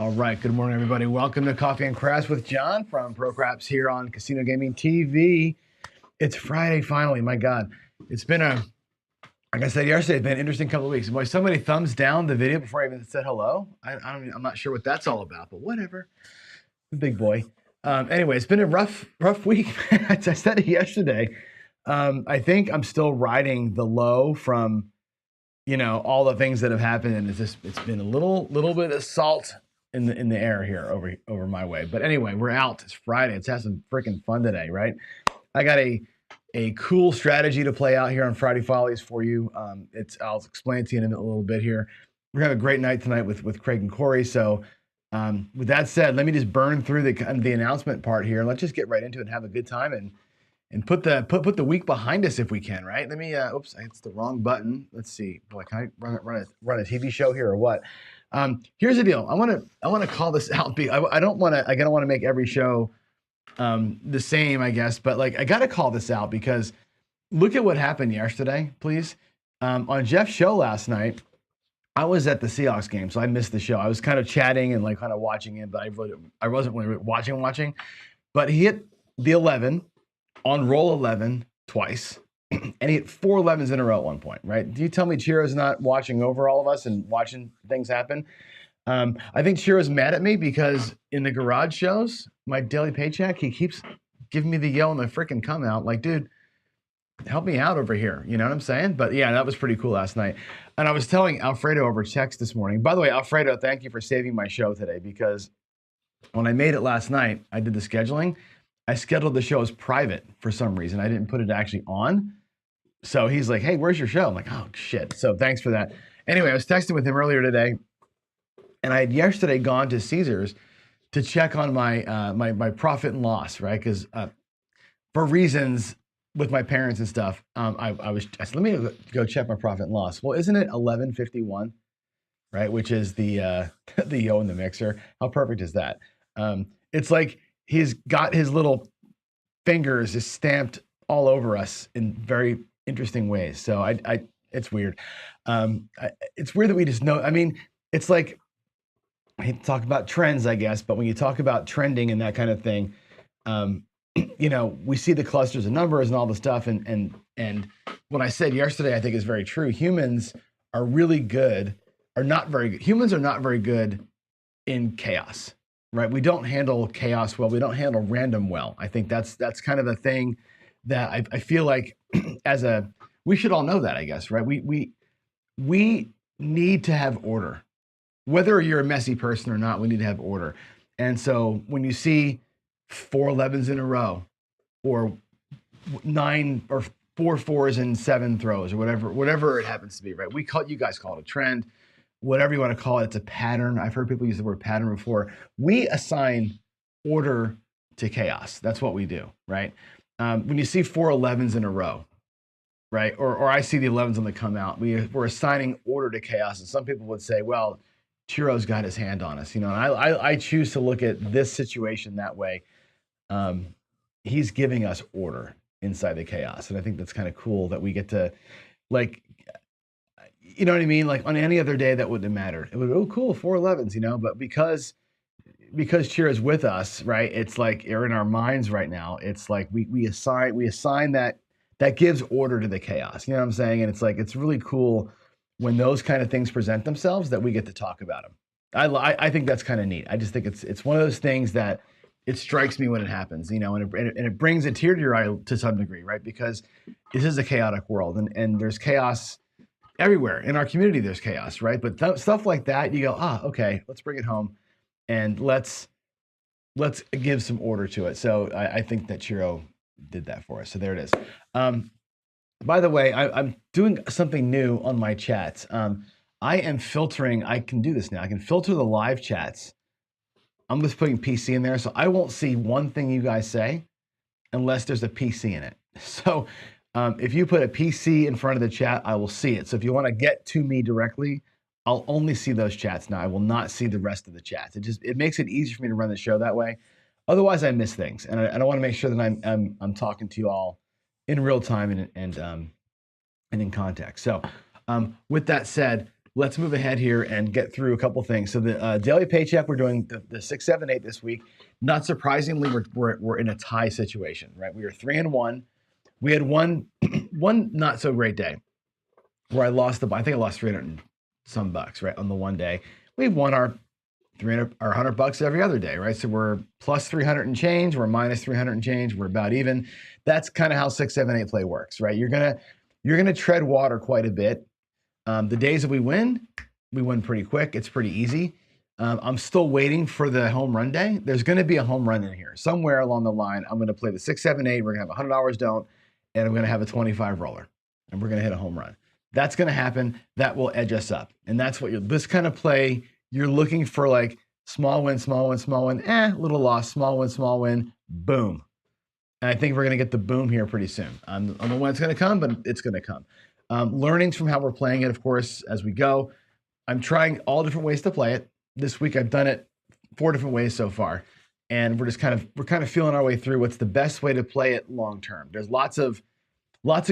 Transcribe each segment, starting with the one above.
All right, good morning, everybody. Welcome to Coffee and Craps with John from Pro Craps here on Casino Gaming TV. It's Friday finally. My God, it's been like I said yesterday, it's been an interesting couple of weeks. Boy, somebody thumbs down the video before I even said hello. I'm not sure what that's all about, but whatever. Big boy. Anyway, it's been a rough week. As I said it yesterday. I think I'm still riding the low from, all the things that have happened, and it's been a little bit of salt in the air here over my way. But anyway, we're out. It's Friday. Let's have some freaking fun today, right? I got a cool strategy to play out here on Friday Follies for you. I'll explain it to you in a little bit here. We're gonna have a great night tonight with Craig and Corey. So with that said, let me just burn through the announcement part here. Let's just get right into it and have a good time and put the week behind us if we can, right? Let me. Oops, it's the wrong button. Let's see. Boy, can I run a TV show here or what? Here's the deal. I want to call this out. I don't want to make every show the same, I guess, but like I got to call this out because look at what happened yesterday, please. On Jeff's show last night, I was at the Seahawks game, so I missed the show. I was kind of chatting and like kind of watching it, but I wasn't really watching. But he hit the 11 on roll 11 twice. And he hit 4 11s in a row at one point, right? Do you tell me Chiro's not watching over all of us and watching things happen? I think Chiro's mad at me because in the garage shows, my daily paycheck, he keeps giving me the yell and the freaking come out. Like, dude, help me out over here. You know what I'm saying? But yeah, that was pretty cool last night. And I was telling Alfredo over text this morning. By the way, Alfredo, thank you for saving my show today because when I made it last night, I did the scheduling. I scheduled the show as private for some reason. I didn't put it actually on. So he's like, hey, where's your show? I'm like, oh, shit. So thanks for that. Anyway, I was texting with him earlier today, and I had yesterday gone to Caesars to check on my my profit and loss, right? Because for reasons with my parents and stuff, I said, let me go check my profit and loss. Well, isn't it 11:51, right? Which is the yo in the mixer. How perfect is that? It's like he's got his little fingers is stamped all over us in very interesting ways. So it's weird. It's weird that we just know. I mean, it's like, I hate to talk about trends, I guess, but when you talk about trending and that kind of thing, we see the clusters of numbers and all the stuff. And what I said yesterday, I think is very true. Humans are not very good in chaos, right? We don't handle chaos well. We don't handle random well. I think that's kind of the thing that I feel like we should all know that, I guess, right? We need to have order. Whether you're a messy person or not, we need to have order. And so when you see 4 11s in a row or 9 or 4 4s and 7 throws or whatever it happens to be, right? You guys call it a trend, whatever you want to call it. It's a pattern. I've heard people use the word pattern before. We assign order to chaos. That's what we do, right? When you see 4 11s in a row, right? Or I see the 11s on the come out, we're assigning order to chaos. And some people would say, well, Chiro's got his hand on us, and I choose to look at this situation that way. He's giving us order inside the chaos. And I think that's kind of cool that we get to, like, you know what I mean? Like on any other day, that wouldn't have mattered. It would, oh, cool, 4 11s, but because Chiro's with us, right? It's like you're in our minds right now. It's like we assign that gives order to the chaos. You know what I'm saying? And it's like, it's really cool when those kind of things present themselves that we get to talk about them. I think that's kind of neat. I just think it's one of those things that it strikes me when it happens, and it brings a tear to your eye to some degree, right? Because this is a chaotic world and there's chaos everywhere. In our community, there's chaos, right? But stuff like that, you go, okay, let's bring it home and let's give some order to it. So I think that Chiro did that for us. So there it is. By the way, I'm doing something new on my chats. I am filtering. I can do this now. I can filter the live chats. I'm just putting PC in there, so I won't see one thing you guys say unless there's a PC in it. So if you put a PC in front of the chat, I will see it. So if you want to get to me directly, I'll only see those chats now. I will not see the rest of the chats. It makes it easier for me to run the show that way. Otherwise, I miss things, and I want to make sure that I'm talking to you all in real time and in context. So with that said, let's move ahead here and get through a couple things. So the daily paycheck, we're doing the 6, 7, 8 this week. Not surprisingly, we're in a tie situation, right? We are 3-1. We had one not so great day where I think I lost 300 and some bucks, right, on the one day. We've won our 300 or 100 bucks every other day, right? So we're plus 300 and change, we're minus 300 and change, we're about even. That's kind of how 6, 7, 8 play works, right? You're gonna tread water quite a bit. The days that we win pretty quick. It's pretty easy. I'm still waiting for the home run day. There's going to be a home run in here somewhere along the line. I'm going to play the 6, 7, 8. We're going to have $100 don't, and I'm going to have a 25 roller, and we're going to hit a home run. That's going to happen. That will edge us up, and that's what this kind of play. You're looking for like small win, small win, small win. Little loss, small win, boom. And I think we're going to get the boom here pretty soon. I don't know when it's going to come, but it's going to come. Learnings from how we're playing it, of course, as we go. I'm trying all different ways to play it. This week I've done it 4 different ways so far, and we're kind of feeling our way through what's the best way to play it long term. There's lots of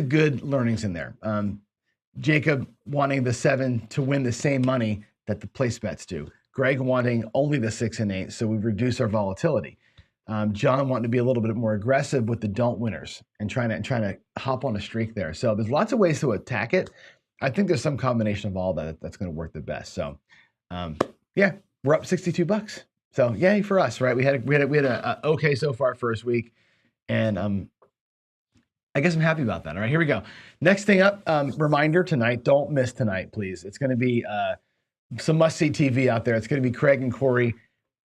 good learnings in there. Jacob wanting the 7 to win the same money that the place bets do. Greg wanting only the 6 and 8, so we reduce our volatility. John wanting to be a little bit more aggressive with the don't winners and trying to hop on a streak there. So there's lots of ways to attack it. I think there's some combination of all that's going to work the best. So yeah, we're up $62. So yay for us, right? We had a okay so far first week, and I guess I'm happy about that. All right, here we go. Next thing up, reminder tonight. Don't miss tonight, please. It's going to be some must-see TV out there. It's going to be Craig and Corey,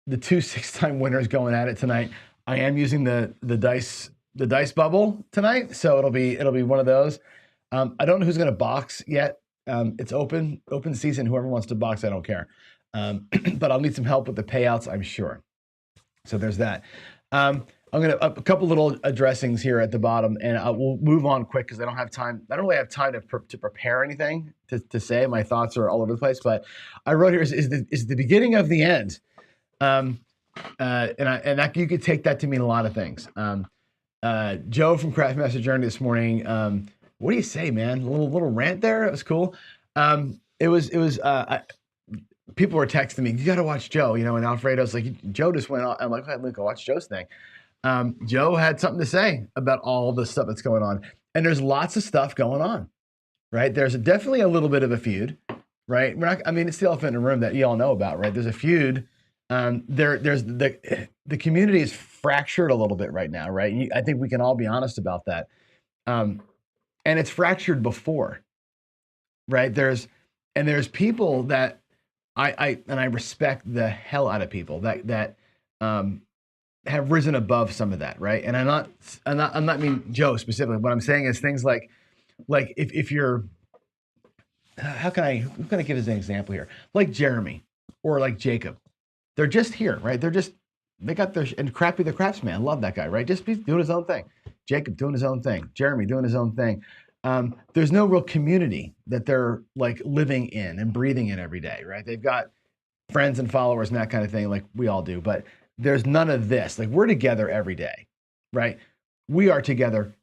the 2 6-time winners, going at it tonight. I am using the dice bubble tonight, so it'll be one of those. I don't know who's going to box yet. It's open season. Whoever wants to box, I don't care. But I'll need some help with the payouts, I'm sure. So there's that. I'm gonna a couple little addressings here at the bottom, and we'll move on quick because I don't have time. I don't really have time to prepare anything to say. My thoughts are all over the place. But I wrote here is the beginning of the end. And you could take that to mean a lot of things. Joe from Craftmaster Journey this morning. What do you say, man? A little rant there. It was cool. People were texting me, you got to watch Joe, and Alfredo's like, Joe just went on. I'm like, let me go watch Joe's thing. Joe had something to say about all the stuff that's going on. And there's lots of stuff going on, right? There's definitely a little bit of a feud, right? It's the elephant in the room that you all know about, right? There's a feud. There's the community is fractured a little bit right now, right? I think we can all be honest about that. And it's fractured before, right? There's people that I respect the hell out of people that have risen above some of that, right? And I'm not mean Joe specifically. What I'm saying is things like if you're, I'm gonna give as an example here, like Jeremy or like Jacob, they're just here, right? They got their, and Crappy the crapsman, I love that guy, right? Just doing his own thing. Jacob doing his own thing. Jeremy doing his own thing. There's no real community that they're like living in and breathing in every day, right? They've got friends and followers and that kind of thing, like we all do, but there's none of this. Like, we're together every day, right? We are together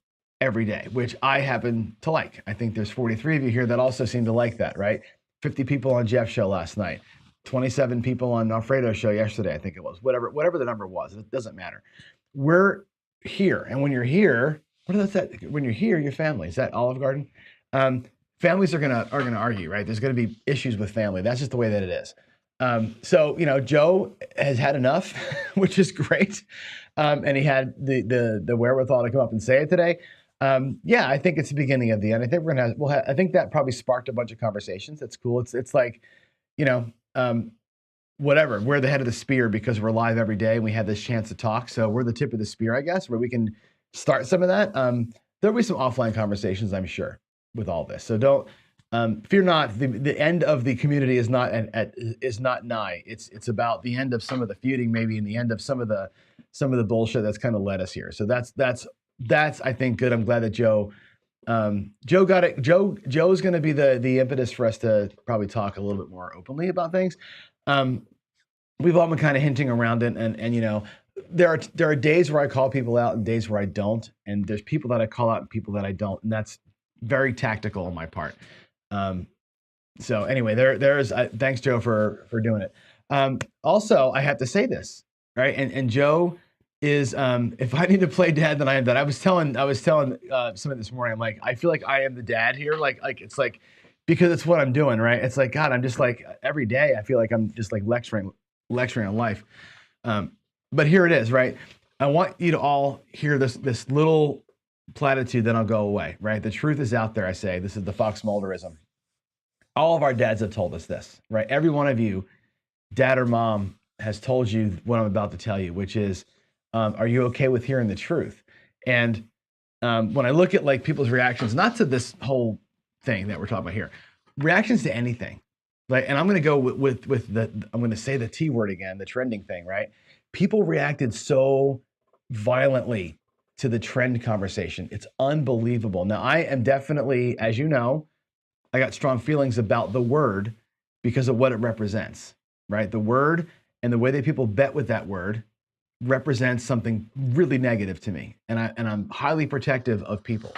every day, which I happen to like. I think there's 43 of you here that also seem to like that, right? 50 people on Jeff's show last night, 27 people on Alfredo's show yesterday, I think it was. Whatever the number was, it doesn't matter. We're here, and when you're here, when you're here, your family. Is that Olive Garden? Families are gonna argue, right? There's gonna be issues with family. That's just the way that it is. So Joe has had enough, which is great, and he had the wherewithal to come up and say it today. Yeah, I think it's the beginning of the end. I think I think that probably sparked a bunch of conversations. That's cool. It's like, whatever. We're the head of the spear because we're live every day and we have this chance to talk. So we're the tip of the spear, I guess, where we can start some of that. There'll be some offline conversations, I'm sure, with all this. So don't fear not. The end of the community is not nigh. It's about the end of some of the feuding, maybe, and the end of some of the bullshit that's kind of led us here. So that's I think good. I'm glad that Joe got it. Joe's going to be the impetus for us to probably talk a little bit more openly about things. We've all been kind of hinting around it, and there are days where I call people out and days where I don't, and there's people that I call out and people that I don't, and that's very tactical on my part. So anyway, there's thanks Joe for doing it. Also, I have to say this, right? And Joe is if I need to play dad, then I am dad. I was telling someone this morning. I'm like, I feel like I am the dad here. Like it's like because it's what I'm doing, right? It's like God, I'm just like every day. I feel like I'm just like lecturing on life. But here it is, right? I want you to all hear this little platitude, then I'll go away, right? The truth is out there. I say this is the Fox Mulderism. All of our dads have told us this, right? Every one of you, dad or mom, has told you what I'm about to tell you, which is, are you okay with hearing the truth? And when I look at like people's reactions, not to this whole thing that we're talking about here, reactions to anything, right? And I'm going to go with I'm going to say the T word again, the trending thing, right? People reacted so violently to the trend conversation. It's unbelievable. Now, I am definitely, as you know, I got strong feelings about the word because of what it represents, right? The word and the way that people bet with that word represents something really negative to me. And I'm highly protective of people.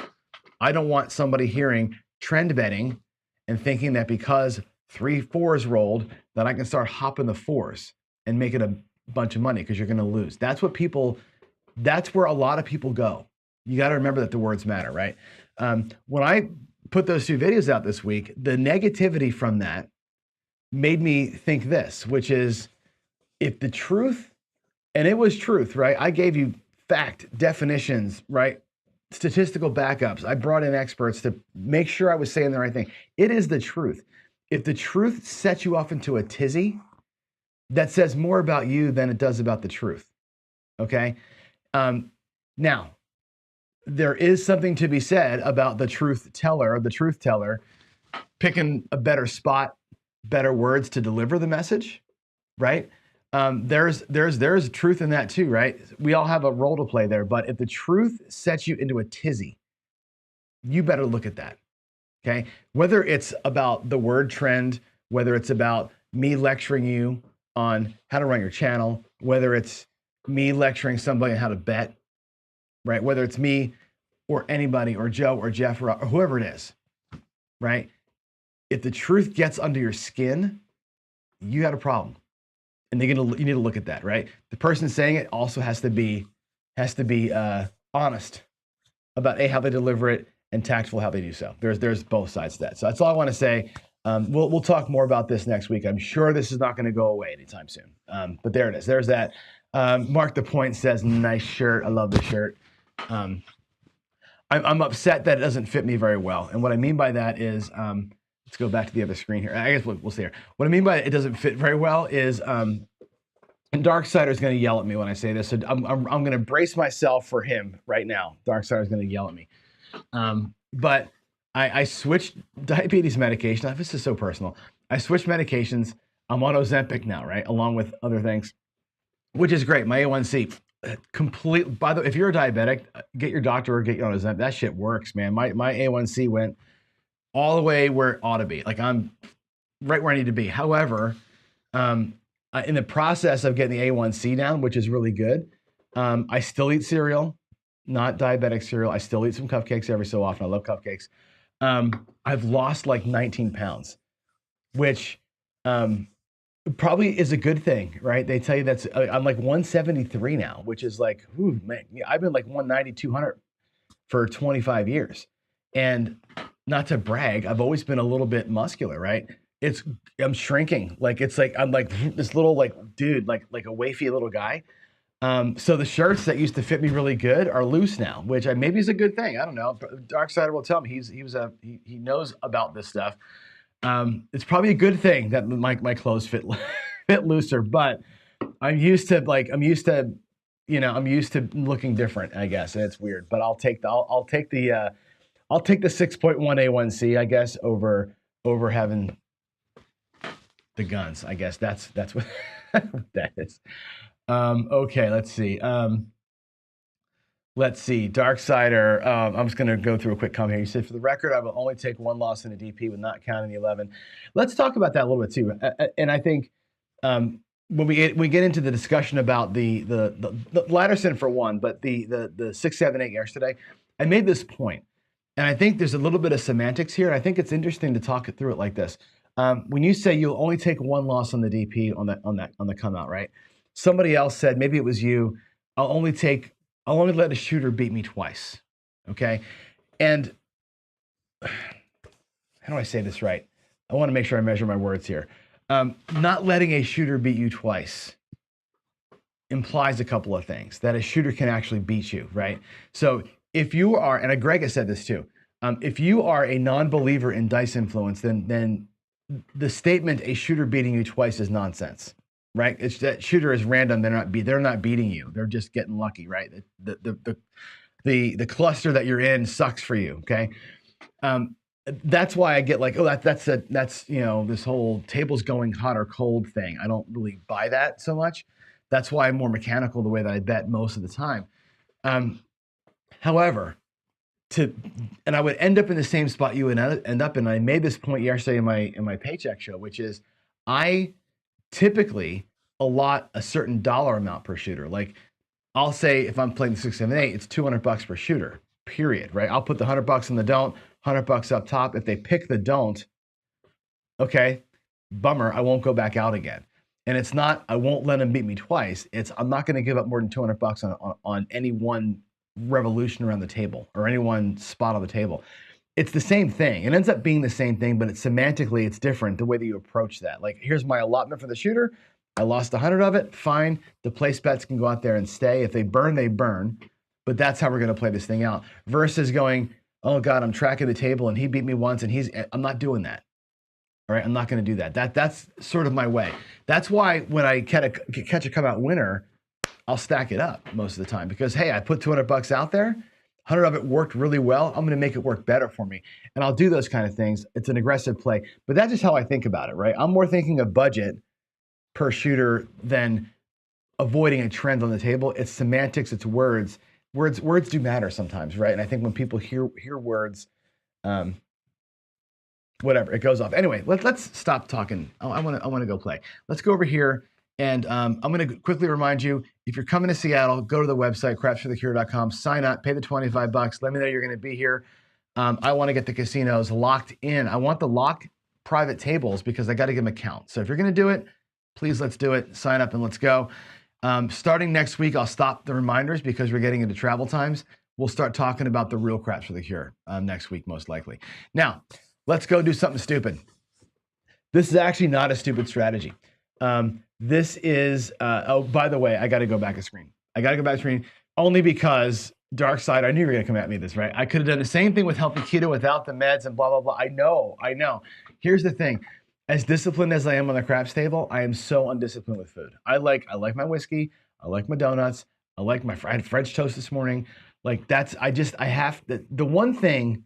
I don't want somebody hearing trend betting and thinking that because 3 4s rolled, that I can start hopping the 4s and make it a bunch of money because you're going to lose. That's where a lot of people go. You got to remember that the words matter, right? When I put those 2 videos out this week, the negativity from that made me think this, which is if the truth, and it was truth, right? I gave you fact definitions, right? Statistical backups. I brought in experts to make sure I was saying the right thing. It is the truth. If the truth sets you off into a tizzy, that says more about you than it does about the truth. Okay? Now, there is something to be said about the truth teller picking a better spot, better words to deliver the message, right? There's truth in that too, right? We all have a role to play there, but if the truth sets you into a tizzy, you better look at that, okay? Whether it's about the word trend, whether it's about me lecturing you on how to run your channel, whether it's me lecturing somebody on how to bet, right? Whether it's me or anybody or Joe or Jeff or whoever it is, right? If the truth gets under your skin, you got a problem. And you need to look at that, right? The person saying it also has to be honest about how they deliver it and tactful how they do so. There's both sides to that. So that's all I want to say. We'll talk more about this next week. I'm sure this is not going to go away anytime soon. But there it is. There's that. Mark the Point says, nice shirt. I love the shirt. I'm upset that it doesn't fit me very well. And what I mean by that is, let's go back to the other screen here. I guess we'll see here. What I mean by it doesn't fit very well is, and Darksider is going to yell at me when I say this. So I'm going to brace myself for him right now. Darksider is going to yell at me. But I switched diabetes medication. This is so personal. I switched medications. I'm on Ozempic now, right? Along with other things, which is great. My A1C, complete. By the way, if you're a diabetic, get your doctor or get you on Ozempic. That shit works, man. My A1C went all the way where it ought to be. Like I'm right where I need to be. However, in the process of getting the A1C down, which is really good, I still eat cereal, not diabetic cereal. I still eat some cupcakes every so often. I love cupcakes. I've lost like 19 pounds, which probably is a good thing, right? They tell you that's, I'm like 173 now, which is like, ooh, man, I've been like 190, 200 for 25 years. And not to brag, I've always been a little bit muscular, right? I'm shrinking. Like, it's like, I'm like this little like dude, like a wafy little guy. So the shirts that used to fit me really good are loose now, which maybe is a good thing. I don't know. Darksider will tell me he knows about this stuff. It's probably a good thing that my clothes fit looser, but I'm used to looking different, I guess. And it's weird, but I'll take the 6.1 A1C, I guess, over having the guns. I guess that's what that is. Okay, let's see. Darksider, I'm just going to go through a quick comment here. You said, for the record, I will only take 1 loss in a DP with not counting the 11. Let's talk about that a little bit too. And I think when we get into the discussion about the Latterson for one, but the 6, 7, 8 yesterday, I made this point, and I think there's a little bit of semantics here. And I think it's interesting to talk it through it like this. When you say you'll only take one loss on the DP on the come out, right? Somebody else said, maybe it was you, I'll only let a shooter beat me twice. Okay. And how do I say this right? I want to make sure I measure my words here. Not letting a shooter beat you twice implies a couple of things, that a shooter can actually beat you, right? So if you are, and Greg has said this too, if you are a non-believer in dice influence, then the statement "a shooter beating you twice" is nonsense, right? It's that shooter is random. They're not beating you. They're just getting lucky, right? The cluster that you're in sucks for you. Okay. That's why I get like, oh, that's this whole tables going hot or cold thing. I don't really buy that so much. That's why I'm more mechanical the way that I bet most of the time. However, and I would end up in the same spot you would end up in. I made this point yesterday in my paycheck show, which is I typically allot a certain dollar amount per shooter. Like I'll say if I'm playing the 6, 7, 8, it's $200 per shooter. Period. Right? I'll put the $100 in the don't, $100 up top. If they pick the don't, okay, bummer. I won't go back out again. And it's not, I won't let them beat me twice. It's, I'm not going to give up more than $200 on any one revolution around the table or any one spot on the table. It's the same thing. It ends up being the same thing, but it's semantically, it's different the way that you approach that. Like, here's my allotment for the shooter. I lost 100 of it. Fine. The place bets can go out there and stay. If they burn, they burn. But that's how we're going to play this thing out. Versus going, oh God, I'm tracking the table and he beat me once and I'm not doing that. All right, I'm not going to do that. That's sort of my way. That's why when I catch a come out winner, I'll stack it up most of the time because, hey, I put $200 out there, 100 of it worked really well. I'm going to make it work better for me. And I'll do those kind of things. It's an aggressive play, but that's just how I think about it, right? I'm more thinking of budget per shooter than avoiding a trend on the table. It's semantics, it's words. Words do matter sometimes, right? And I think when people hear words, whatever, it goes off. Anyway, let's stop talking. I want to go play. Let's go over here, and I'm going to quickly remind you, if you're coming to Seattle, go to the website, crapsforthecure.com, sign up, pay the $25. Let me know you're going to be here. I want to get the casinos locked in. I want the locked private tables because I got to give them a count. So if you're going to do it, please let's do it. Sign up and let's go. Starting next week, I'll stop the reminders because we're getting into travel times. We'll start talking about the real Craps for the Cure next week, most likely. Now, let's go do something stupid. This is actually not a stupid strategy. This is, oh, by the way, I got to go back a screen. I got to go back a screen only because Dark Side, I knew you were going to come at me this, right? I could have done the same thing with Healthy Keto without the meds and blah, blah, blah. I know. Here's the thing. As disciplined as I am on the craps table, I am so undisciplined with food. I like my whiskey. I like my donuts. I had French toast this morning. Like the one thing,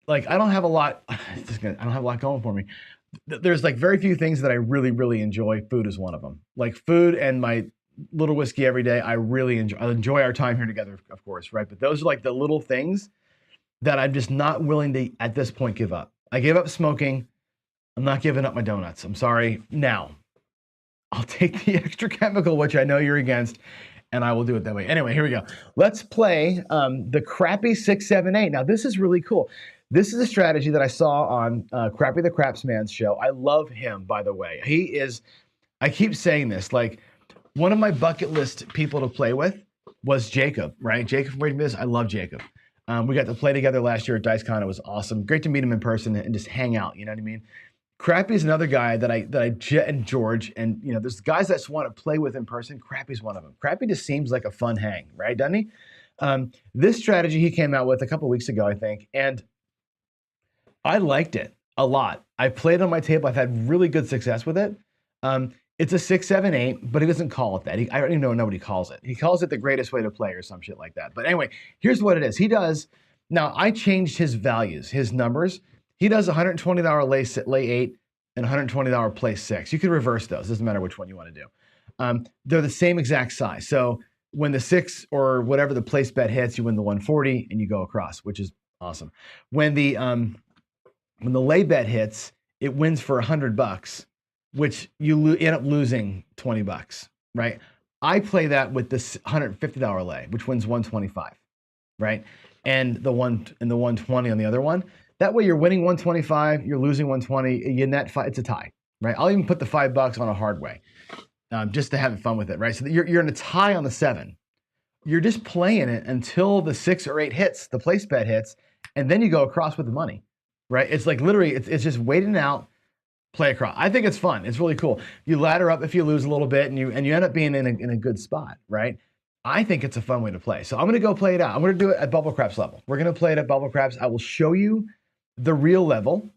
like I don't have a lot going for me. There's like very few things that I really, really enjoy. Food is one of them. Like food and my little whiskey every day. I really enjoy our time here together, of course, right? But those are like the little things that I'm just not willing to, at this point, give up. I gave up smoking. I'm not giving up my donuts. I'm sorry. Now, I'll take the extra chemical, which I know you're against, and I will do it that way. Anyway, here we go. Let's play the Crappy 678. Now, this is really cool. This is a strategy that I saw on Crappy the Crapsman's show. I love him, by the way. He is, I keep saying this, like one of my bucket list people to play with was Jacob, right? Jacob from Waiting for This. I love Jacob. We got to play together last year at DiceCon. It was awesome. Great to meet him in person and just hang out. You know what I mean? Crappy is another guy and George, and you know, there's guys that just want to play with in person. Crappy's one of them. Crappy just seems like a fun hang, right? Doesn't he? This strategy he came out with a couple weeks ago, I think, and I liked it a lot. I played on my table. I've had really good success with it. It's a 6, 7, 8, but he doesn't call it that. I don't even know what he calls it. He calls it the greatest way to play or some shit like that. But anyway, here's what it is. He does. Now I changed his values, his numbers. He does $120 lay 8 and $120 play 6. You can reverse those. Doesn't matter which one you want to do. They're the same exact size. So when the 6 or whatever the place bet hits, you win the 140 and you go across, which is awesome. When the lay bet hits, it wins for $100, which you end up losing $20, right? I play that with this $150 lay, which wins $125, right? And the 120 on the other one. That way you're winning 125, you're losing 120, you net it's a tie, right? I'll even put the $5 on a hard way, just to have fun with it, right? So you're in a tie on the 7. You're just playing it until the 6 or 8 hits, the place bet hits, and then you go across with the money, right? It's like literally, it's just waiting out, play across. I think it's fun. It's really cool. You ladder up if you lose a little bit, and you end up being in a good spot, right? I think it's a fun way to play. So I'm going to go play it out. I'm going to do it at Bubble Craps level. We're going to play it at Bubble Craps. I will show you the real level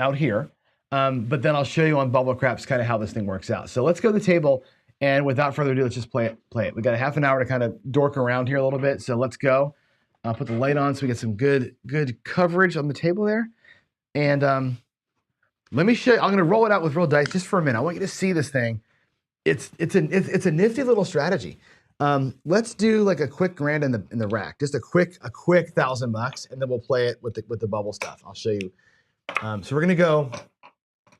out here, but then I'll show you on Bubble Craps kind of how this thing works out. So let's go to the table, and without further ado, let's just play it. We got a half an hour to kind of dork around here a little bit, so let's go. I'll put the light on so we get some good coverage on the table there. And let me show you. I'm going to roll it out with real dice just for a minute. I want you to see this thing. It's a nifty little strategy. Let's do like a quick grand in the rack, just a quick $1,000, and then we'll play it with the bubble stuff. I'll show you. So we're gonna go.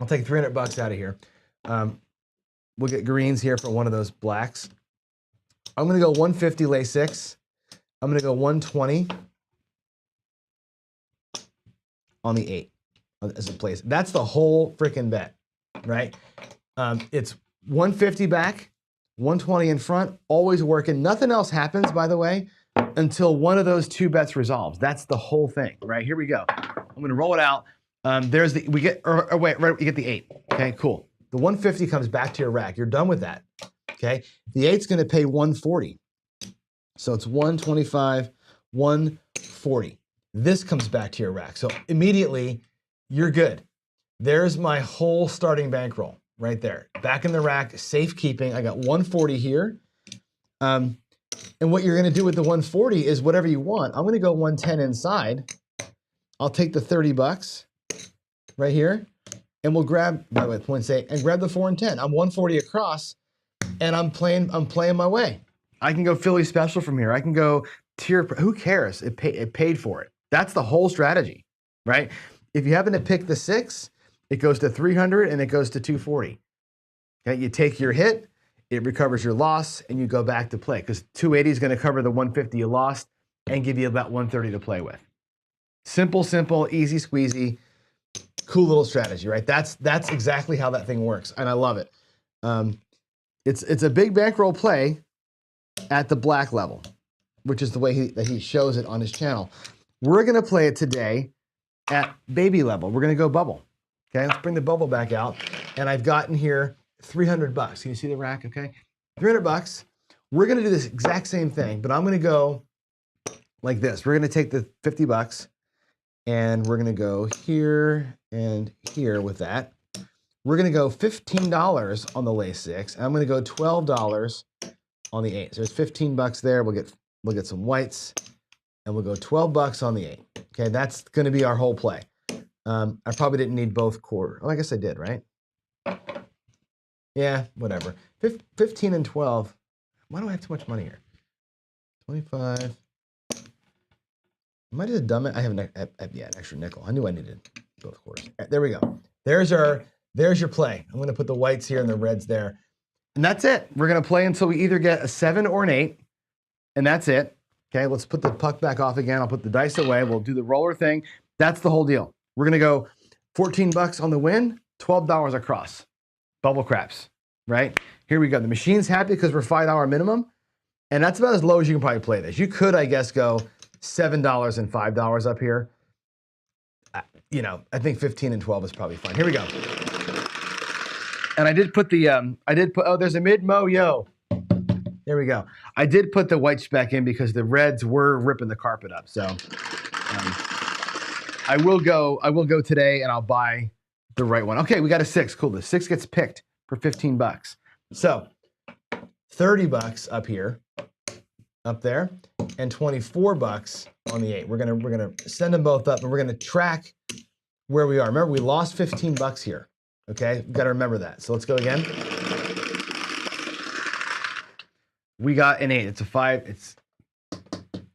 I'll take $300 out of here. We'll get greens here for one of those blacks. I'm gonna go 150 lay 6. I'm gonna go 120 on the 8 as a place. That's the whole freaking bet, right? It's 150 back. 120 in front, always working. Nothing else happens, by the way, until one of those 2 bets resolves. That's the whole thing, right? Here we go. I'm gonna roll it out. We get the 8. Okay, cool. The 150 comes back to your rack. You're done with that. Okay, the 8's gonna pay 140. So it's 125, 140. This comes back to your rack. So immediately, you're good. There's my whole starting bankroll. Right there, back in the rack, safekeeping. I got 140 here. And what you're gonna do with the 140 is whatever you want. I'm gonna go 110 inside. I'll take the $30 right here, and we'll grab, by the way, points 8, and grab the 4 and 10. I'm 140 across, and I'm playing my way. I can go Philly special from here. I can go tier, who cares? It paid for it. That's the whole strategy, right? If you happen to pick the 6, it goes to 300 and it goes to 240. Okay, you take your hit, it recovers your loss, and you go back to play because 280 is going to cover the 150 you lost and give you about 130 to play with. Simple, easy squeezy, cool little strategy, right? That's exactly how that thing works, and I love it. It's a big bankroll play at the black level, which is the way he shows it on his channel. We're going to play it today at baby level. We're going to go bubble. Okay, let's bring the bubble back out. And I've gotten here $300. Can you see the rack? Okay, $300. We're gonna do this exact same thing, but I'm gonna go like this. We're gonna take the $50 and we're gonna go here and here with that. We're gonna go $15 on the lay 6. And I'm gonna go $12 on the 8. So there's $15 there. We'll get some whites, and we'll go $12 on the 8. Okay, that's gonna be our whole play. I probably didn't need both quarter. Oh, I guess I did, right? Yeah, whatever. 15 and 12. Why do I have too much money here? 25. Am I just dumb? I have an extra nickel. I knew I needed both quarters. Right, there we go. There's your play. I'm gonna put the whites here and the reds there. And that's it. We're gonna play until we either get a 7 or an 8. And that's it. Okay, let's put the puck back off again. I'll put the dice away. We'll do the roller thing. That's the whole deal. We're gonna go $14 on the win, $12 across. Bubble craps, right? Here we go. The machine's happy because we're $5 minimum, and that's about as low as you can probably play this. You could, I guess, go $7 and $5 up here. You know, I think 15 and 12 is probably fine. Here we go. And I did put oh, there's a mid-mo, yo. There we go. I did put the white spec in because the reds were ripping the carpet up. So I will go today and I'll buy the right one. Okay, we got a 6. Cool. The 6 gets picked for $15. So $30 up here, up there, and $24 on the 8. We're gonna send them both up, and we're gonna track where we are. Remember, we lost $15 here. Okay, we've got to remember that. So let's go again. We got an 8. It's a 5.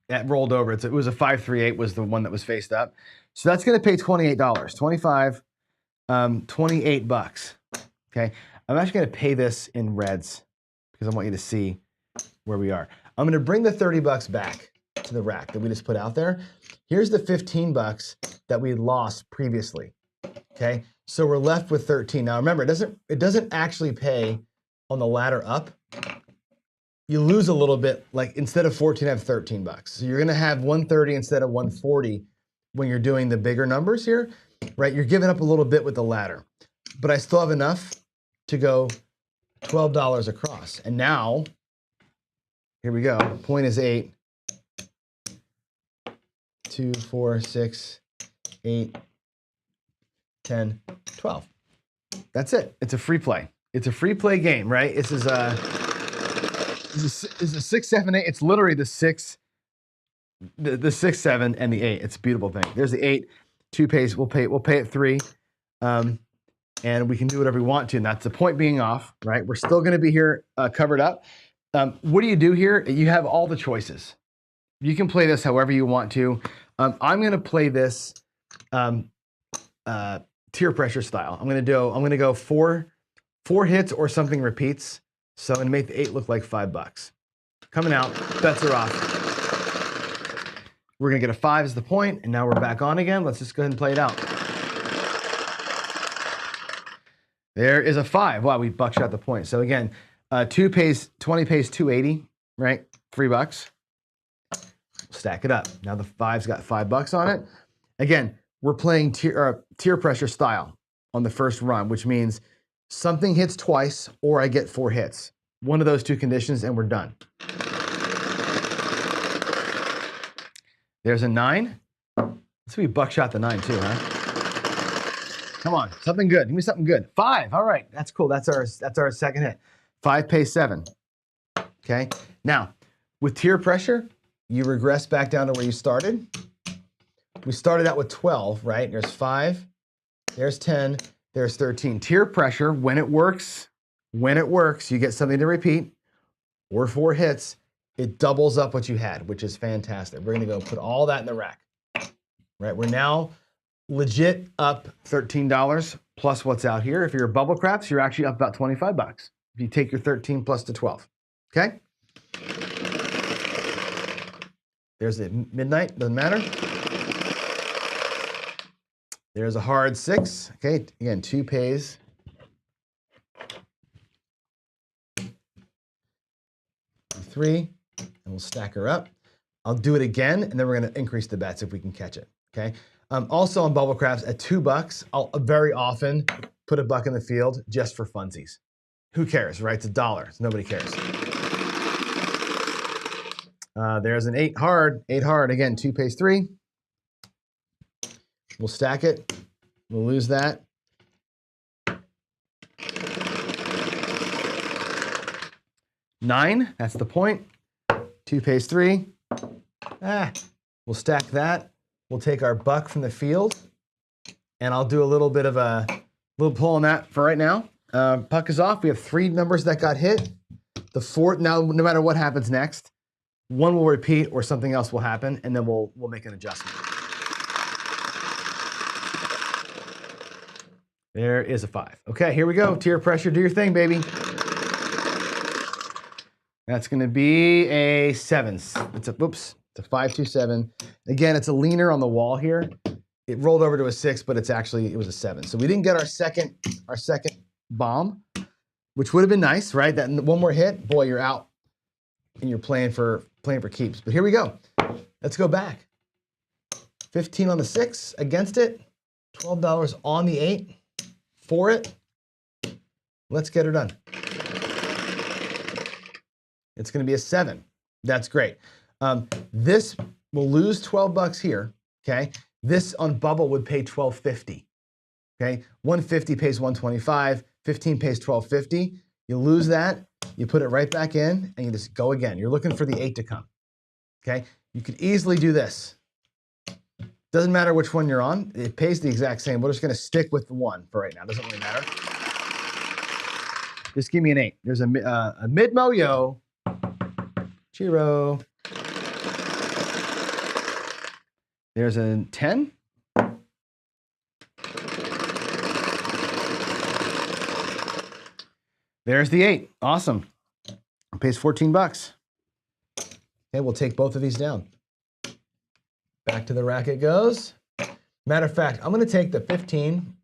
That rolled over. It was a 538 was the one that was faced up. So that's going to pay $28. 25, $28. Okay, I'm actually going to pay this in reds because I want you to see where we are. I'm going to bring the $30 back. to the rack that we just put out there. Here's the 15 bucks that we lost previously. Okay, so we're left with 13. Now remember, it doesn't actually pay on the ladder up. You lose a little bit, like instead of 14, I have 13 bucks. So you're gonna have 130 instead of 140 when you're doing the bigger numbers here, right? You're giving up a little bit with the ladder, but I still have enough to go $12 across. And now, here we go, point is 8, 2, 4, 6, 8, 10, 12. That's it. It's a free play. It's a free play game, right? This is a 6, 7, 8. It's literally the 6, the 6, 7, and the 8. It's a beautiful thing. There's the 8. 2 pays. We'll pay it 3, and we can do whatever we want to. And that's the point being off, right? We're still going to be here covered up. What do you do here? You have all the choices. You can play this however you want to. I'm going to play this tier pressure style. I'm going to go four hits or something repeats. So I'm going to make the 8 look like $5. Coming out, bets are off. We're going to get a 5 as the point, and now we're back on again. Let's just go ahead and play it out. There is a 5. Wow, we buckshot the point. So again, 20 pays 280, right? $3. Stack it up. Now the 5's got $5 on it. Again, we're playing tier pressure style on the first run, which means something hits twice or I get 4 hits. One of those 2 conditions and we're done. There's a 9. Let's see, we buckshot the 9 too, huh? Come on, something good. Give me something good. 5. All right, that's cool. That's our second hit. 5 pays 7. Okay. Now, with tier pressure, you regress back down to where you started. We started out with 12, right? There's 5. There's 10. There's 13. Tier pressure, when it works, you get something to repeat or 4 hits. It doubles up what you had, which is fantastic. We're gonna go put all that in the rack, right? We're now legit up $13 plus what's out here. If you're a bubble craps, you're actually up about $25 if you take your 13 plus the 12, okay? There's a midnight, doesn't matter. There's a hard 6, okay? Again, 2 pays. Three, and we'll stack her up. I'll do it again, and then we're gonna increase the bets if we can catch it, okay? Also on bubble craps, at $2, I'll very often put a buck in the field just for funsies. Who cares, right? It's $1, so nobody cares. There's an 8 hard, again, 2 pays 3. We'll stack it, we'll lose that. $9, that's the point. 2 pays 3. We'll stack that. We'll take our buck from the field, and I'll do a little bit of a little pull on that for right now. Puck is off. We have 3 numbers that got hit. The 4th, now no matter what happens next, 1 will repeat or something else will happen, and then we'll make an adjustment. There is a 5. Okay, here we go. Tier pressure, do your thing, baby. That's going to be a 7. It's a 527. Again, it's a leaner on the wall here. It rolled over to a 6, but it was a 7. So we didn't get our second bomb, which would have been nice, right? That one more hit, boy, you're out, and you're playing for keeps. But here we go. Let's go back. 15 on the 6 against it. $12 on the 8 for it. Let's get her done. It's going to be a 7. That's great. This will lose $12 here. Okay. This on bubble would pay $12.50. Okay. 150 pays 125. 15 pays $12.50. You lose that. You put it right back in, and you just go again. You're looking for the 8 to come. Okay. You could easily do this. Doesn't matter which one you're on. It pays the exact same. We're just going to stick with the 1 for right now. Doesn't really matter. Just give me an 8. There's a mid-mo-yo. Chiro. There's a 10. There's the 8. Awesome. It pays $14. Okay, we'll take both of these down. Back to the rack it goes. Matter of fact, I'm gonna take the 15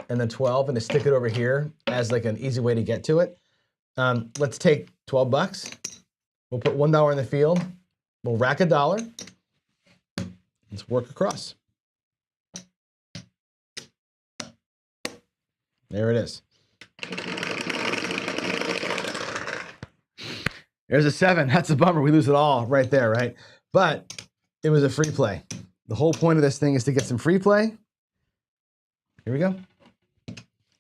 and the 12 and just stick it over here as like an easy way to get to it. Let's take 12 bucks. We'll put $1 in the field. We'll rack $1. Let's work across. There it is. There's a 7. That's a bummer. We lose it all right there, right? But it was a free play. The whole point of this thing is to get some free play. Here we go.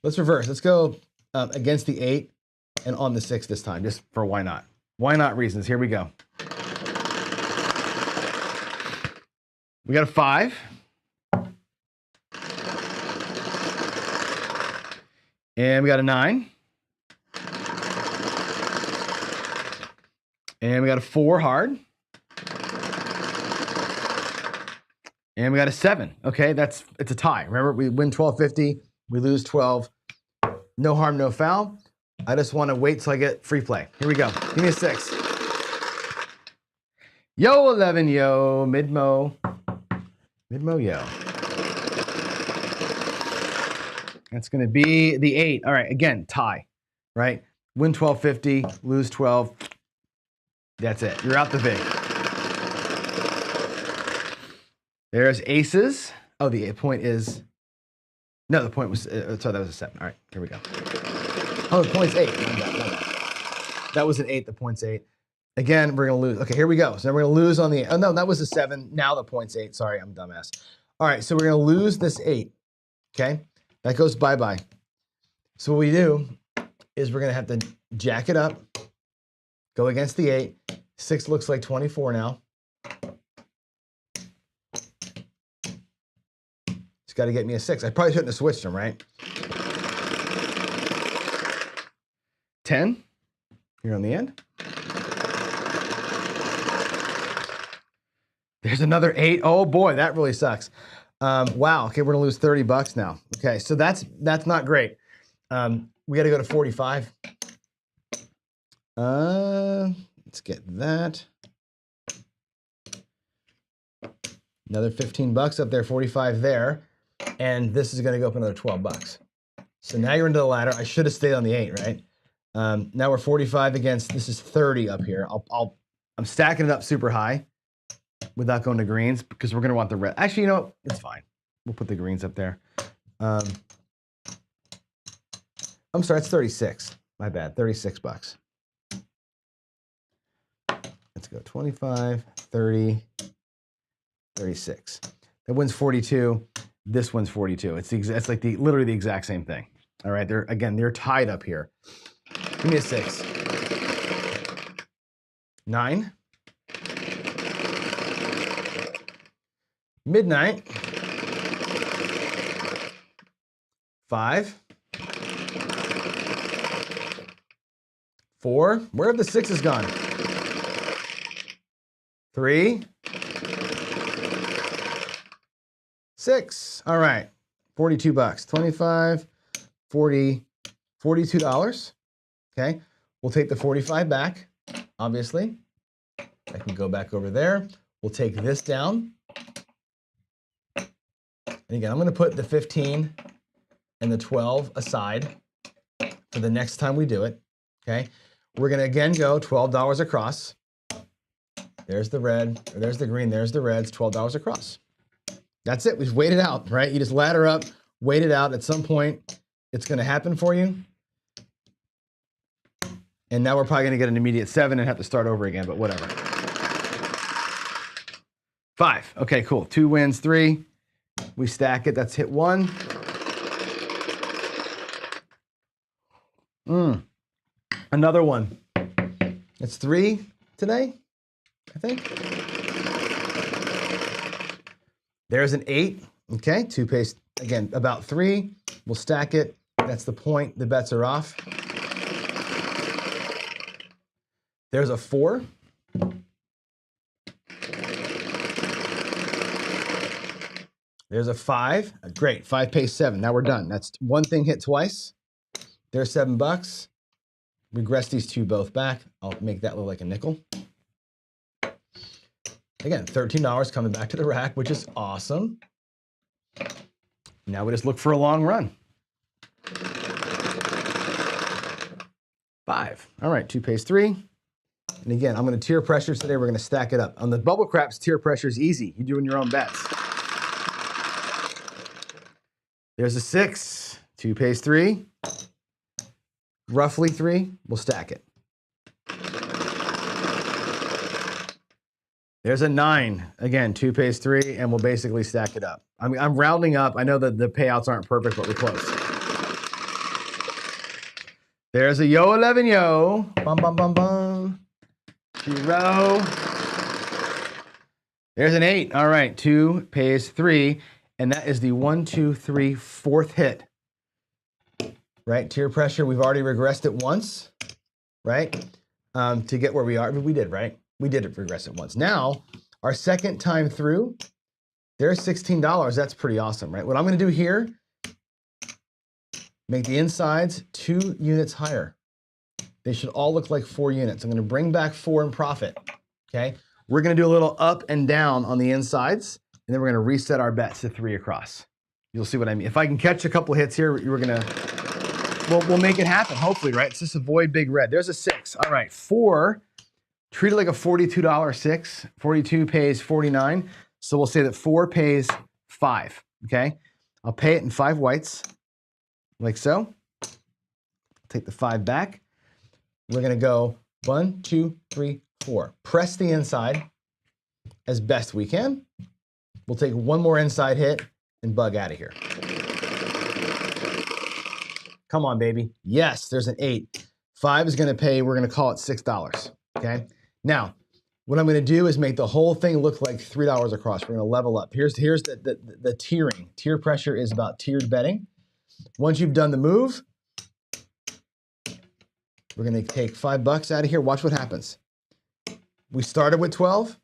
Let's reverse. Let's go against the 8 and on the 6 this time, just for why not. Why not reasons. Here we go. We got a 5. And we got a 9. And we got a 4 hard. And we got a 7. Okay, it's a tie. Remember, we win 12.50, we lose 12. No harm, no foul. I just want to wait till I get free play. Here we go. Give me a 6. Yo, 11, yo, mid-mo. Mid-mo, yo. That's going to be the 8. All right, again, tie, right? Win 12.50, lose 12. That's it. You're out the vig. There's aces. Oh, the point is... No, the point was... sorry, that was a 7. All right, here we go. Oh, the point's 8. That was an 8. The point's 8. Again, we're going to lose. Okay, here we go. So now we're going to lose on the... Oh, no, that was a 7. Now the point's 8. Sorry, I'm a dumbass. All right, so we're going to lose this 8. Okay? That goes bye-bye. So what we do is we're going to have to jack it up, go against the 8. 6 looks like 24 now. It's got to get me a 6. I probably shouldn't have switched them, right? 10 here on the end. There's another 8. Oh boy, that really sucks. Wow. Okay, we're gonna lose 30 bucks now. Okay, so that's not great. We got to go to 45. Let's get that. Another 15 bucks up there, 45 there, and this is gonna go up another 12 bucks. So now you're into the ladder. I should have stayed on the 8, right? Now we're 45 against. This is 30 up here. I'm stacking it up super high without going to greens because we're gonna want the red. Actually, you know, it's fine. We'll put the greens up there. I'm sorry, it's 36. My bad, 36 bucks. Let's go 25, 30, 36. That wins 42. This one's 42. It's like literally the exact same thing. All right, they're tied up here. Give me a 6. 9. Midnight. 5. 4. Where have the 6s gone? 3. 6. All right. 42 bucks. 25, 40, $42. Okay. We'll take the 45 back, obviously. I can go back over there. We'll take this down. And again, I'm going to put the 15 and the 12 aside for the next time we do it. Okay. We're going to again go $12 across. There's the red, or there's the green, there's the reds, $12 across. That's it. We just wait it out, right? You just ladder up, wait it out. At some point, it's going to happen for you. And now we're probably going to get an immediate 7 and have to start over again, but whatever. 5. Okay, cool. 2 wins, 3. We stack it. That's hit 1. Another one. It's 3 today, I think. There's an 8. Okay, 2 pace. Again, about 3. We'll stack it. That's the point. The bets are off. There's a 4. There's a 5. Great. 5 pace 7. Now we're done. That's one thing hit twice. There's $7. Regress these 2 both back. I'll make that look like a nickel. Again, $13 coming back to the rack, which is awesome. Now we just look for a long run. 5. All right, 2 pays 3. And again, I'm going to tier pressures today. We're going to stack it up. On the bubble craps, tier pressure is easy. You're doing your own bets. There's a 6. 2 pays 3. Roughly 3. We'll stack it. There's a 9. Again, 2 pays 3, and we'll basically stack it up. I mean, I'm rounding up. I know that the payouts aren't perfect, but we're close. There's a yo 11 yo. Bum bum bum bum. 2 row. There's an 8. All right, 2 pays 3, and that is the 1, 2, 3, 4th hit. Right, tier pressure. We've already regressed it once, right? To get where we are, but we did, right? We did regress it once. Now, our second time through, there's $16. That's pretty awesome, right? What I'm going to do here, make the insides 2 units higher. They should all look like 4 units. I'm going to bring back 4 in profit, okay? We're going to do a little up and down on the insides, and then we're going to reset our bets to 3 across. You'll see what I mean. If I can catch a couple hits here, we're going to, we'll make it happen, hopefully, right? It's just avoid big red. There's a 6. All right, 4. Treat it like a $42 6. 42 pays 49. So we'll say that 4 pays 5, okay? I'll pay it in 5 whites, like so. Take the 5 back. We're gonna go 1, 2, 3, 4. Press the inside as best we can. We'll take 1 more inside hit and bug out of here. Come on, baby. Yes, there's an 8. 5 is gonna pay, we're gonna call it $6, okay? Now, what I'm going to do is make the whole thing look like $3 across. We're going to level up. Here's the tiering. Tier pressure is about tiered betting. Once you've done the move, we're going to take $5 out of here. Watch what happens. We started with 12.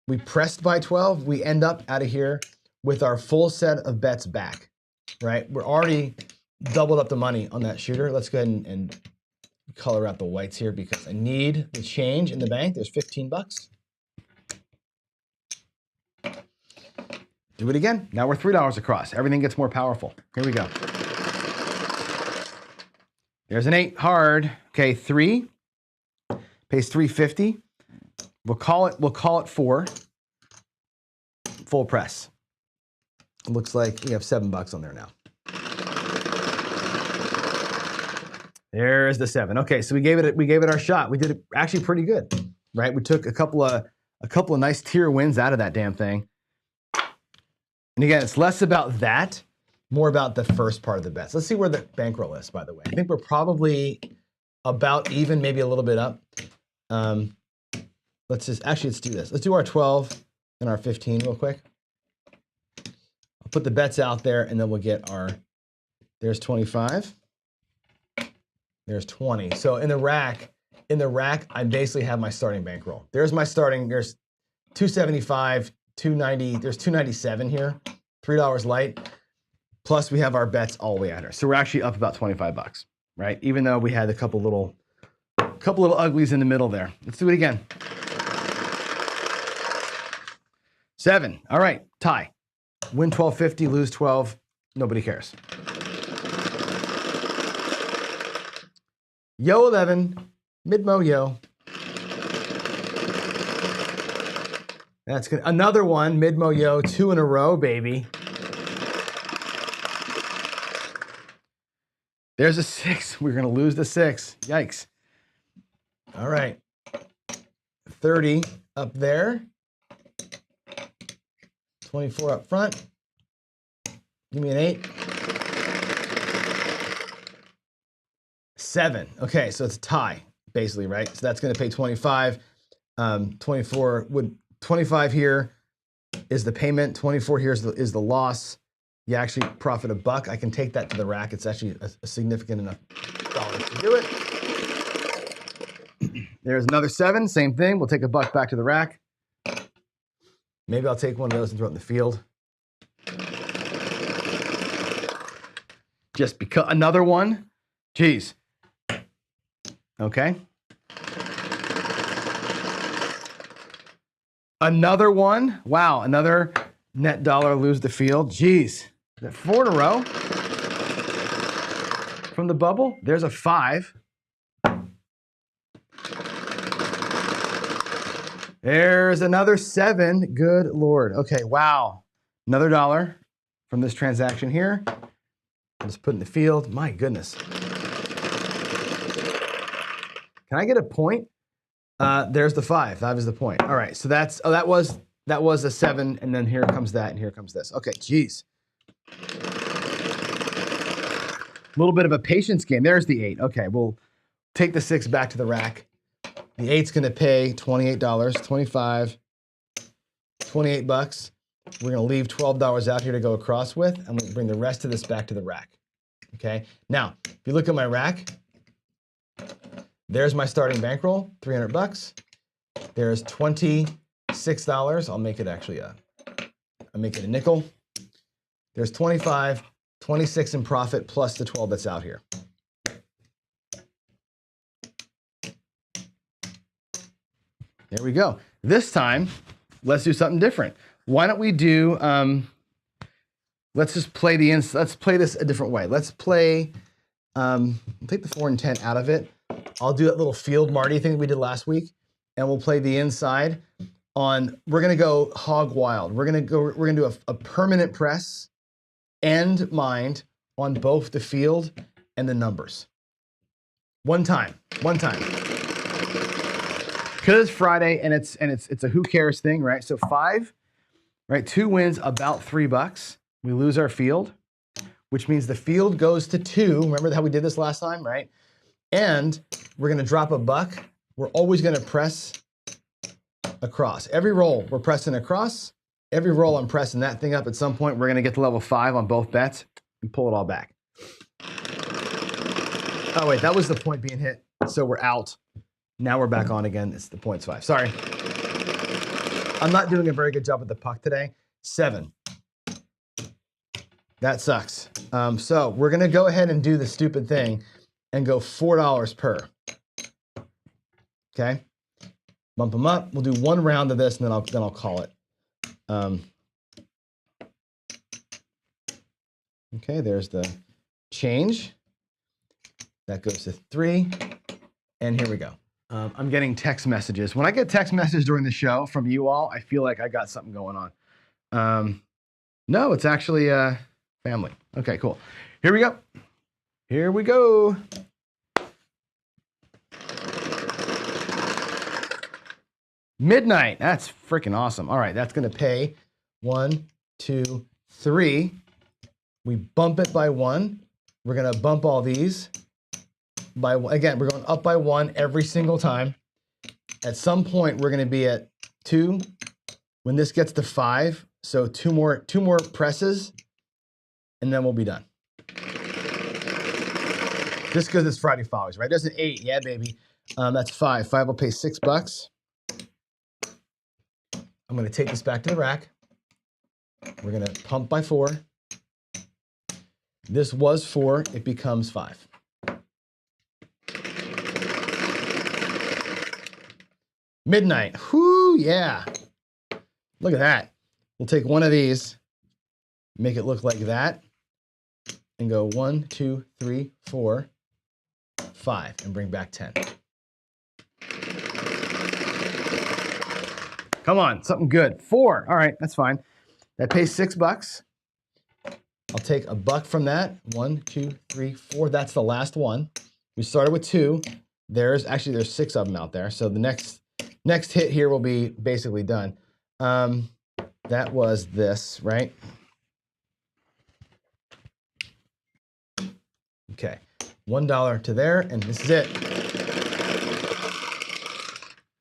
We pressed by 12. We end up out of here with our full set of bets back, right? We're already doubled up the money on that shooter. Let's go ahead and color out the whites here because I need the change in the bank. There's $15. Do it again. Now we're $3 across. Everything gets more powerful. Here we go. There's an 8 hard. Okay, 3 pays $3.50. We'll call it 4. Full press. It looks like we have $7 on there now. There's the 7. Okay, so we gave it our shot. We did it actually pretty good, right? We took a couple of nice tier wins out of that damn thing. And again, it's less about that, more about the first part of the bets. Let's see where the bankroll is, by the way. I think we're probably about even, maybe a little bit up. Let's do this. Let's do our 12 and our 15 real quick. I'll put the bets out there, and then we'll get there's 25. There's 20. So in the rack, I basically have my starting bankroll. There's my starting, there's 275, 290, there's 297 here, $3 light. Plus we have our bets all the way out here. So we're actually up about $25, right? Even though we had a couple little uglies in the middle there. Let's do it again. 7. All right, tie. Win 12.50, lose 12. Nobody cares. Yo 11, mid-mo yo. That's good. Another one, mid-mo yo, 2 in a row, baby. There's a 6. We're gonna lose the 6. Yikes. All right. 30 up there. 24 up front. Give me an 8. 7. Okay, so it's a tie, basically, right? So that's going to pay 25. 25 here is the payment. 24 here is the loss. You actually profit $1. I can take that to the rack. It's actually a significant enough dollars to do it. There's another 7. Same thing. We'll take $1 back to the rack. Maybe I'll take one of those and throw it in the field. Just because another one. Jeez. Okay. Another one. Wow, another net dollar lose the field. Jeez. Is that 4 in a row? From the bubble, there's a 5. There's another 7. Good Lord. Okay, wow. Another dollar from this transaction here. I'll just put in the field. My goodness. Can I get a point? There's the 5. 5 is the point. All right, so that was a 7, and then here comes that, and here comes this. Okay, geez. A little bit of a patience game. There's the 8. Okay, we'll take the 6 back to the rack. The 8's gonna pay $28, 25, 28 bucks. We're gonna leave $12 out here to go across with, and we'll bring the rest of this back to the rack. Okay, now, if you look at my rack, there's my starting bankroll, 300 bucks. There's $26. I'll make it actually I'll make it a nickel. There's 25, 26 in profit plus the 12 that's out here. There we go. This time, let's do something different. Why don't we do, let's just play let's play this a different way. Let's play, take the 4 and 10 out of it. I'll do that little field Marty thing that we did last week, and we'll play the inside on, we're gonna go hog wild. We're gonna do a permanent press and mind on both the field and the numbers. One time. Because it's Friday and it's a who cares thing, right? So 5, right? 2 wins about $3. We lose our field, which means the field goes to 2. Remember how we did this last time, right? And we're gonna drop a buck. We're always gonna press across. Every roll, we're pressing across. Every roll, I'm pressing that thing up. At some point, we're gonna get to level 5 on both bets and pull it all back. Oh wait, that was the point being hit. So we're out. Now we're back on again. It's the points 5. Sorry. I'm not doing a very good job with the puck today. 7. That sucks. So we're gonna go ahead and do the stupid thing and go $4 per. Okay. Bump them up. We'll do 1 round of this, and then I'll call it. Okay, there's the change. That goes to 3, and here we go. I'm getting text messages. When I get text messages during the show from you all, I feel like I got something going on. No, it's actually family. Okay, cool. Here we go. Here we go. Midnight. That's freaking awesome. All right, that's going to pay 1, 2, 3. We bump it by 1. We're going to bump all these by 1. Again, we're going up by 1 every single time. At some point, we're going to be at 2. When this gets to 5, so two more presses, and then we'll be done. Just because it's Friday Follies, right? There's an 8. Yeah, baby. That's 5. 5 will pay $6. I'm going to take this back to the rack. We're going to pump by 4. This was 4. It becomes 5. Midnight. Whoo, yeah. Look at that. We'll take one of these, make it look like that, and go 1, 2, 3, 4, 5, and bring back 10. Come on, something good. 4. All right, that's fine. That pays $6. I'll take a buck from that. 1, 2, 3, 4. That's the last one. We started with 2. There's 6 of them out there. So the next hit here will be basically done. That was this, right? Okay, $1 to there, and this is it.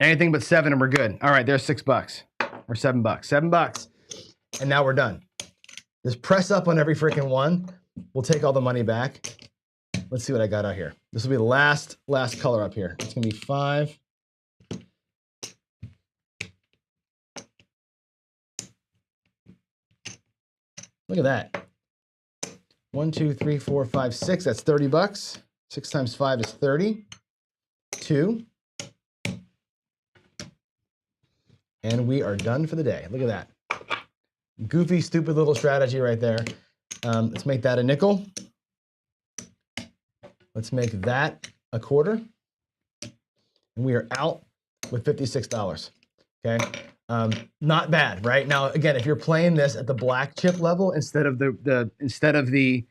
Anything but 7 and we're good. All right, there's $6 or $7. $7. And now we're done. Just press up on every freaking one. We'll take all the money back. Let's see what I got out here. This will be the last color up here. It's gonna be 5. Look at that. 1, 2, 3, 4, 5, 6. That's $30. 6 times 5 is 30. 2. And we are done for the day. Look at that. Goofy, stupid little strategy right there. Let's make that a nickel. Let's make that a quarter. And we are out with $56. Okay. Not bad, right? Now, again, if you're playing this at the black chip level instead of the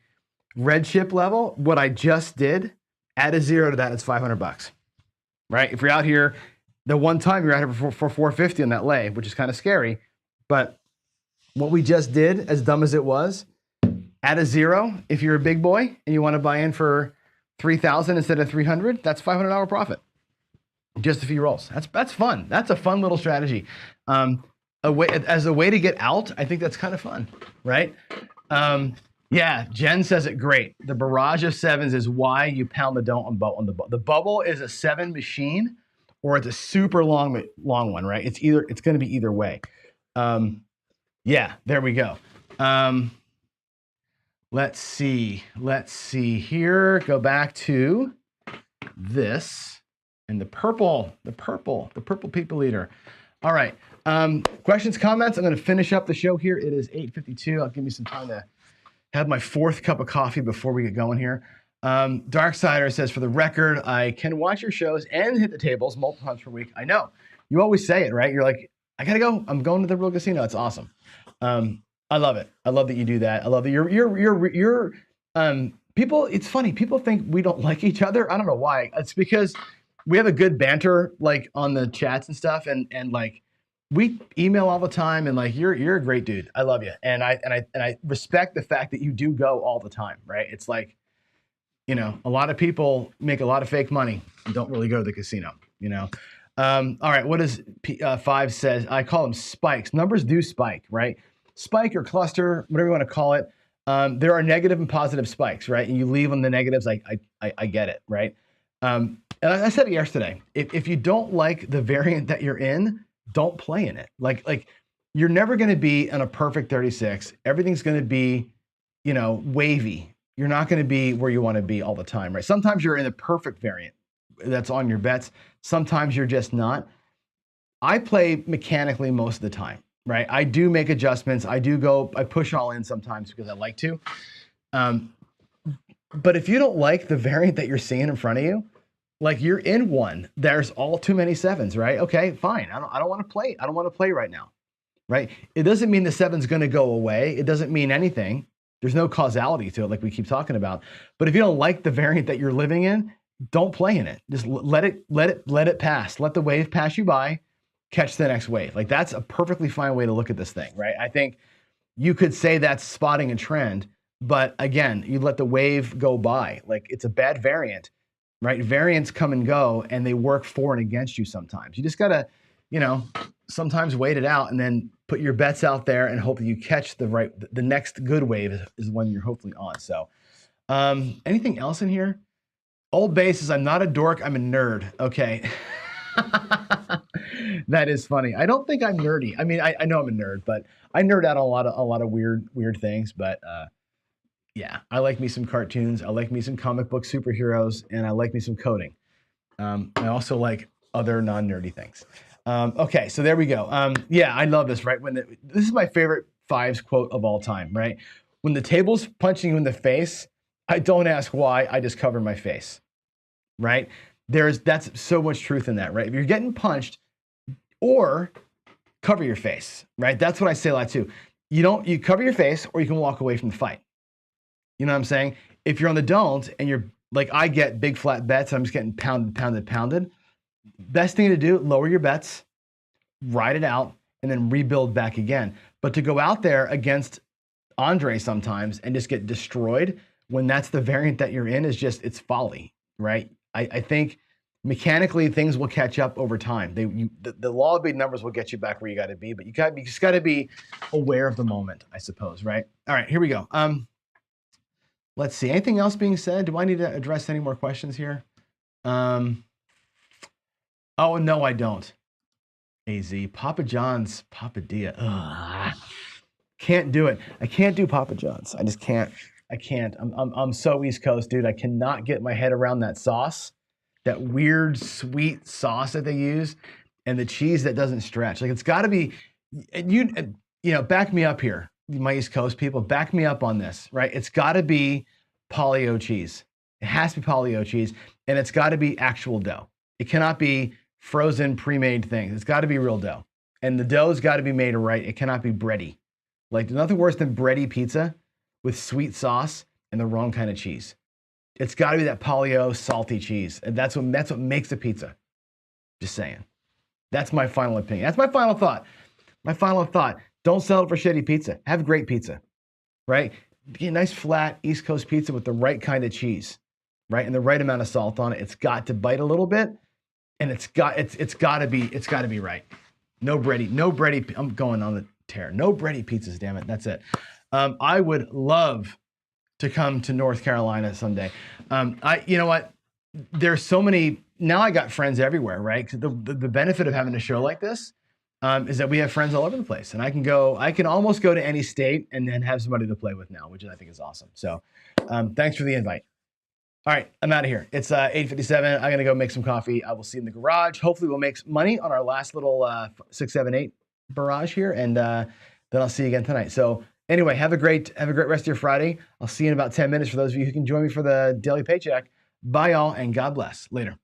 red chip level, what I just did, add a zero to that, it's $500, right? If you're out here, the one time you're out here for 450 on that lay, which is kind of scary, but what we just did, as dumb as it was, add a zero. If you're a big boy and you want to buy in for 3,000 instead of 300, that's $500 profit. Just a few rolls. That's fun. That's a fun little strategy. As a way to get out, I think that's kind of fun, right? Yeah, Jen says it great. The barrage of sevens is why you pound the don't on the bubble. The bubble is a 7 machine, or it's a super long one, right? It's going to be either way. Yeah, there we go. Let's see here. Go back to this. And the purple people eater. All right. Questions, comments? I'm going to finish up the show here. It is 8:52. I'll give me some time to have my 4th cup of coffee before we get going here. Darksider says, for the record, I can watch your shows and hit the tables multiple times per week. I know. You always say it, right? You're like, I got to go. I'm going to the real casino. It's awesome. I love it. I love that you do that. I love that you're people, it's funny. People think we don't like each other. I don't know why. It's because we have a good banter, like on the chats and stuff, and like we email all the time, and like you're a great dude. I love you, and I respect the fact that you do go all the time, right? It's like, you know, a lot of people make a lot of fake money and don't really go to the casino, you know. All right, what does Five says? I call them spikes. Numbers do spike, right? Spike or cluster, whatever you want to call it. There are negative and positive spikes, right? And you leave on the negatives. I get it, right? And I said it yesterday, if you don't like the variant that you're in, don't play in it. Like you're never going to be on a perfect 36. Everything's going to be, you know, wavy. You're not going to be where you want to be all the time, right? Sometimes you're in the perfect variant that's on your bets. Sometimes you're just not. I play mechanically most of the time, right? I do make adjustments. I push all in sometimes because I like to. But if you don't like the variant that you're seeing in front of you, like you're in one, there's all too many sevens, right? Okay, fine. I don't want to play. I don't want to play right now, right? It doesn't mean the seven's going to go away. It doesn't mean anything. There's no causality to it, like we keep talking about. But if you don't like the variant that you're living in, don't play in it. Just let it pass. Let the wave pass you by. Catch the next wave. Like that's a perfectly fine way to look at this thing, right? I think you could say that's spotting a trend, but again, you let the wave go by. Like it's a bad variant. Right? Variants come and go, and they work for and against you sometimes. You just got to, you know, sometimes wait it out and then put your bets out there and hope that you catch the next good wave is when you're hopefully on. So anything else in here? Old Bay says, I'm not a dork, I'm a nerd. Okay. That is funny. I don't think I'm nerdy. I mean, I know I'm a nerd, but I nerd out on a lot of weird things, but yeah, I like me some cartoons. I like me some comic book superheroes, and I like me some coding. I also like other non-nerdy things. Okay, so there we go. Yeah, I love this, right? This is my favorite Fives quote of all time, right? When the table's punching you in the face, I don't ask why, I just cover my face, right? That's so much truth in that, right? If you're getting punched, or cover your face, right? That's what I say a lot too. You cover your face, or you can walk away from the fight. You know what I'm saying? If you're on the don't and you're like, I get big flat bets, I'm just getting pounded. Best thing to do, lower your bets, ride it out, and then rebuild back again. But to go out there against Andre sometimes and just get destroyed when that's the variant that you're in it's folly, right? I think mechanically things will catch up over time. The law of big numbers will get you back where you got to be, but you just got to be aware of the moment, I suppose, right? All right, here we go. Let's see. Anything else being said? Do I need to address any more questions here? Oh, no, I don't. AZ. Papa John's Papadilla. Ugh. Can't do it. I can't do Papa John's. I just can't. I can't. I'm so East Coast, dude. I cannot get my head around that sauce, that weird sweet sauce that they use. and the cheese that doesn't stretch. Like it's got to be, back me up here, my East Coast people, back me up on this, right? It's got to be polio cheese. It has to be polio cheese, and it's got to be actual dough. It cannot be frozen, pre-made things. It's got to be real dough, and the dough's got to be made right. It cannot be bready. Like there's nothing worse than bready pizza with sweet sauce and the wrong kind of cheese. It's got to be that polio salty cheese, and that's what makes a pizza. Just saying. That's my final opinion. That's my final thought. My final thought: don't settle for shitty pizza. Have great pizza, right? Get a nice flat East Coast pizza with the right kind of cheese, right, and the right amount of salt on it. It's got to bite a little bit, and it's got to be right. No bready. I'm going on the tear. No bready pizzas. Damn it. That's it. I would love to come to North Carolina someday. You know what? There's so many, now I got friends everywhere, right? The benefit of having a show like this is that we have friends all over the place, and I can almost go to any state and then have somebody to play with now, which I think is awesome. So thanks for the invite. All right, I'm out of here. It's 8:57. I'm gonna go make some coffee. I will see you in the garage. Hopefully we'll make money on our last little 6, 7, 8 barrage here, and then I'll see you again tonight. So anyway, have a great rest of your Friday. I'll see you in about 10 minutes for those of you who can join me for the daily paycheck. Bye, y'all, and God bless. Later.